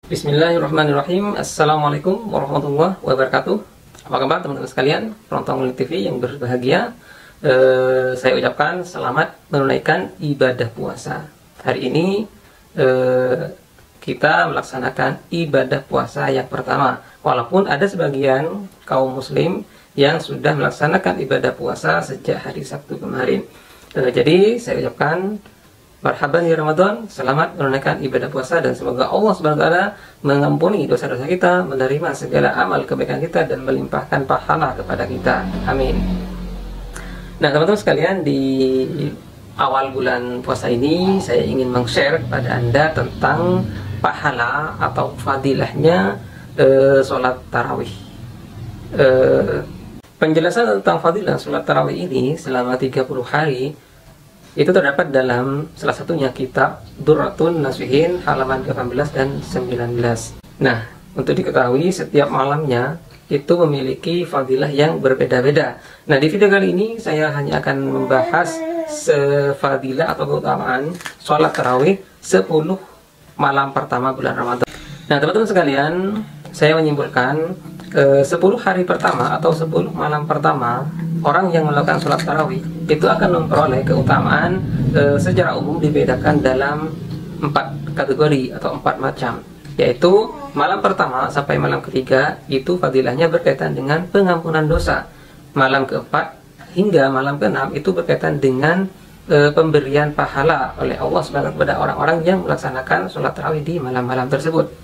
Bismillahirrahmanirrahim. Assalamualaikum warahmatullahi wabarakatuh. Apa kabar teman-teman sekalian, penonton Mulin TV yang berbahagia? Saya ucapkan selamat menunaikan ibadah puasa. Hari ini kita melaksanakan ibadah puasa yang pertama. Walaupun ada sebagian kaum muslim yang sudah melaksanakan ibadah puasa sejak hari Sabtu kemarin. Jadi saya ucapkan marhaban ya Ramadan, selamat menunaikan ibadah puasa dan semoga Allah SWT mengampuni dosa-dosa kita, menerima segala amal kebaikan kita dan melimpahkan pahala kepada kita. Amin. Nah teman-teman sekalian, di awal bulan puasa ini saya ingin meng-share kepada Anda tentang pahala atau fadilahnya sholat tarawih. Penjelasan tentang fadilah sholat tarawih ini selama 30 hari itu terdapat dalam salah satunya kitab Durratun Nasihin halaman 18 dan 19. Nah, untuk diketahui setiap malamnya itu memiliki fadilah yang berbeda-beda. Nah, di video kali ini saya hanya akan membahas fadilah atau keutamaan sholat tarawih 10 malam pertama bulan Ramadan. Nah, teman-teman sekalian, saya menyimpulkan 10 hari pertama atau 10 malam pertama orang yang melakukan sholat tarawih itu akan memperoleh keutamaan secara umum dibedakan dalam 4 kategori atau 4 macam, yaitu malam pertama sampai malam ketiga itu fadilahnya berkaitan dengan pengampunan dosa, malam keempat hingga malam keenam itu berkaitan dengan pemberian pahala oleh Allah SWT kepada orang-orang yang melaksanakan sholat tarawih di malam-malam tersebut.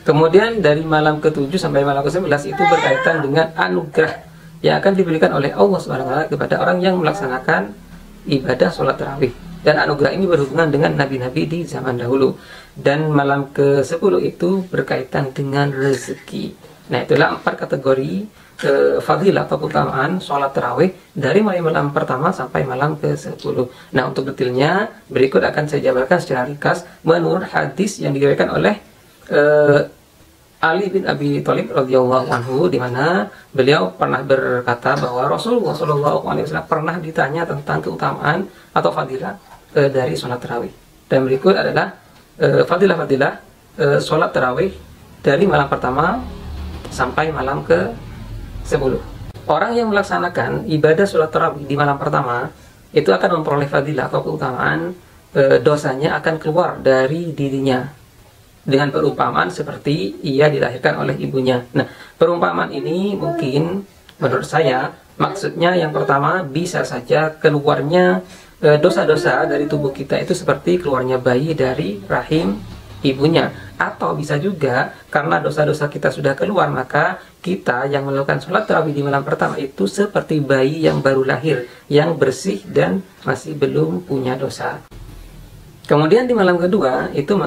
Kemudian dari malam ke-7 sampai malam ke-11 itu berkaitan dengan anugerah yang akan diberikan oleh Allah SWT kepada orang yang melaksanakan ibadah sholat tarawih. Dan anugerah ini berhubungan dengan nabi-nabi di zaman dahulu. Dan malam ke-10 itu berkaitan dengan rezeki. Nah, itulah 4 kategori fadilah atau keutamaan sholat tarawih dari mulai malam pertama sampai malam ke-10. Nah, untuk detailnya berikut akan saya jabarkan secara ringkas menurut hadis yang diriwayatkan oleh Ali bin Abi Thalib radhiyallahu anhu, di mana beliau pernah berkata bahwa Rasulullah SAW pernah ditanya tentang keutamaan atau fadilah dari sholat tarawih. Dan berikut adalah fadilah-fadilah sholat tarawih dari malam pertama sampai malam ke-10. Orang yang melaksanakan ibadah sholat tarawih di malam pertama itu akan memperoleh fadilah atau keutamaan, dosanya akan keluar dari dirinya dengan perumpamaan seperti ia dilahirkan oleh ibunya. Nah, perumpamaan ini mungkin menurut saya maksudnya yang pertama bisa saja keluarnya dosa-dosa dari tubuh kita itu seperti keluarnya bayi dari rahim ibunya, atau bisa juga karena dosa-dosa kita sudah keluar maka kita yang melakukan sholat tarawih di malam pertama itu seperti bayi yang baru lahir, yang bersih dan masih belum punya dosa. Kemudian di malam kedua itu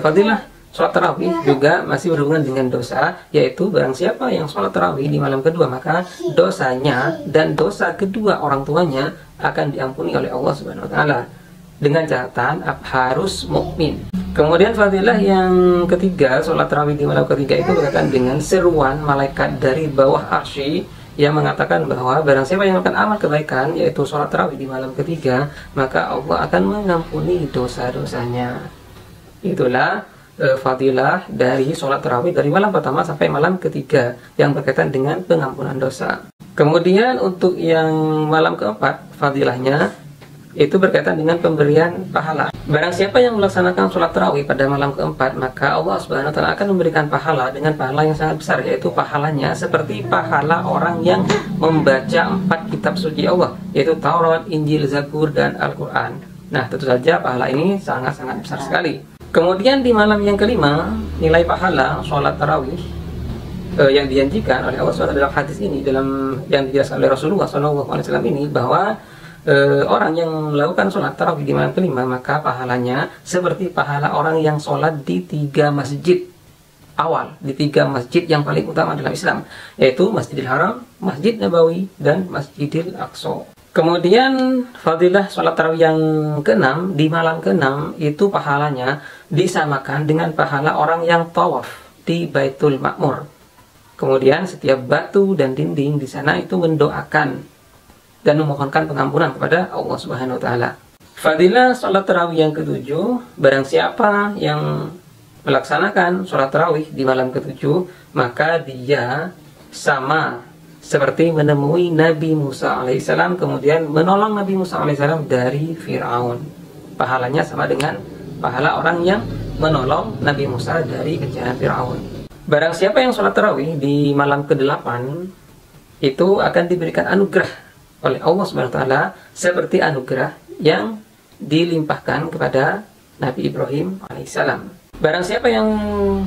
fadilah sholat tarawih juga masih berhubungan dengan dosa, yaitu barang siapa yang sholat tarawih di malam kedua maka dosanya dan dosa kedua orang tuanya akan diampuni oleh Allah Subhanahu wa taala dengan catatan harus mukmin. Kemudian fadilah yang ketiga, sholat tarawih di malam ketiga itu berkaitan dengan seruan malaikat dari bawah arsy yang mengatakan bahwa barang siapa yang melakukan amal kebaikan yaitu sholat tarawih di malam ketiga maka Allah akan mengampuni dosa-dosanya. Itulah fadilah dari sholat tarawih dari malam pertama sampai malam ketiga yang berkaitan dengan pengampunan dosa. Kemudian untuk yang malam keempat, fadilahnya itu berkaitan dengan pemberian pahala. Barang siapa yang melaksanakan sholat tarawih pada malam keempat maka Allah SWT akan memberikan pahala dengan pahala yang sangat besar, yaitu pahalanya seperti pahala orang yang membaca 4 kitab suci Allah, yaitu Taurat, Injil, Zabur, dan Al-Quran. Nah, tentu saja pahala ini sangat-sangat besar sekali. Kemudian di malam yang kelima, nilai pahala sholat tarawih yang dijanjikan oleh Allah SWT dalam hadis ini, dalam yang dijelaskan oleh Rasulullah SAW ini, bahwa orang yang melakukan sholat tarawih di malam kelima maka pahalanya seperti pahala orang yang sholat di 3 masjid awal, di 3 masjid yang paling utama dalam Islam, yaitu Masjidil Haram, Masjid Nabawi, dan Masjidil Aqsa. Kemudian fadilah sholat tarawih yang ke-6, di malam ke-6 itu pahalanya disamakan dengan pahala orang yang tawaf di Baitul Ma'mur. Kemudian setiap batu dan dinding di sana itu mendoakan dan memohonkan pengampunan kepada Allah Subhanahu wa taala. Fadilah sholat tarawih yang ke-7, barang siapa yang melaksanakan sholat tarawih di malam ke-7, maka dia sama seperti menemui Nabi Musa alaihissalam, kemudian menolong Nabi Musa alaihissalam dari Fir'aun. Pahalanya sama dengan pahala orang yang menolong Nabi Musa dari kejaran Fir'aun. Barang siapa yang sholat tarawih di malam ke-8, itu akan diberikan anugerah oleh Allah Subhanahu wa taala seperti anugerah yang dilimpahkan kepada Nabi Ibrahim alaihissalam. Barang siapa yang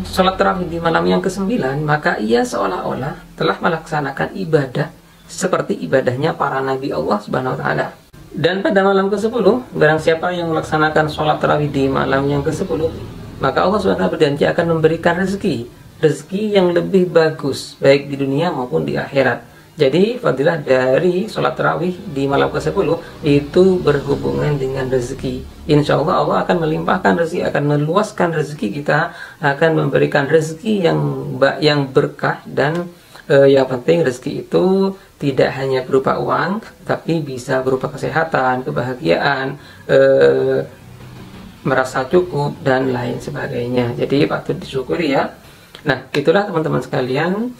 sholat tarawih di malam yang ke-9, maka ia seolah-olah telah melaksanakan ibadah seperti ibadahnya para Nabi Allah Subhanahu wa taala. Dan pada malam ke-10, barang siapa yang melaksanakan sholat tarawih di malam yang ke-10, maka Allah Subhanahu wa taala berjanji akan memberikan rezeki yang lebih bagus, baik di dunia maupun di akhirat. Jadi fadilah dari sholat tarawih di malam ke-10 itu berhubungan dengan rezeki. Insya Allah Allah akan melimpahkan rezeki, akan meluaskan rezeki kita, akan memberikan rezeki yang berkah, dan yang penting rezeki itu tidak hanya berupa uang, tapi bisa berupa kesehatan, kebahagiaan, merasa cukup, dan lain sebagainya. Jadi patut disyukuri ya. Nah, itulah teman-teman sekalian,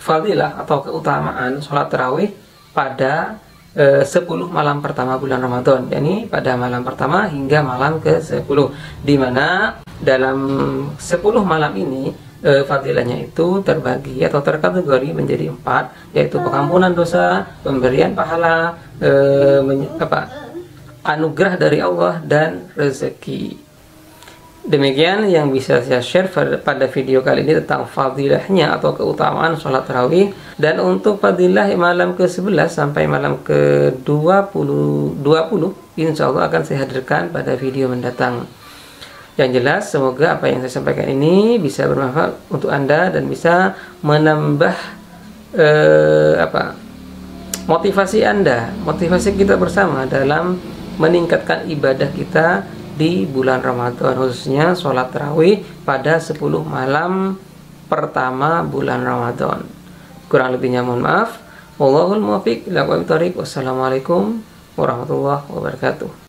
fadilah atau keutamaan sholat tarawih pada 10 malam pertama bulan Ramadan, yakni pada malam pertama hingga malam ke-10, di mana dalam 10 malam ini fadilahnya itu terbagi atau terkategori menjadi 4, yaitu pengampunan dosa, pemberian pahala, anugerah dari Allah, dan rezeki. Demikian yang bisa saya share pada video kali ini tentang fadilahnya atau keutamaan sholat tarawih. Dan untuk fadilah malam ke-11 sampai malam ke-20, insya Allah akan saya hadirkan pada video mendatang. Yang jelas, semoga apa yang saya sampaikan ini bisa bermanfaat untuk Anda dan bisa menambah motivasi Anda, motivasi kita bersama dalam meningkatkan ibadah kita di bulan Ramadan, khususnya sholat tarawih pada 10 malam pertama bulan Ramadan. Kurang lebihnya mohon maaf. Wallahul muwaffiq ila aqwamit thoriq. Wassalamualaikum warahmatullahi wabarakatuh.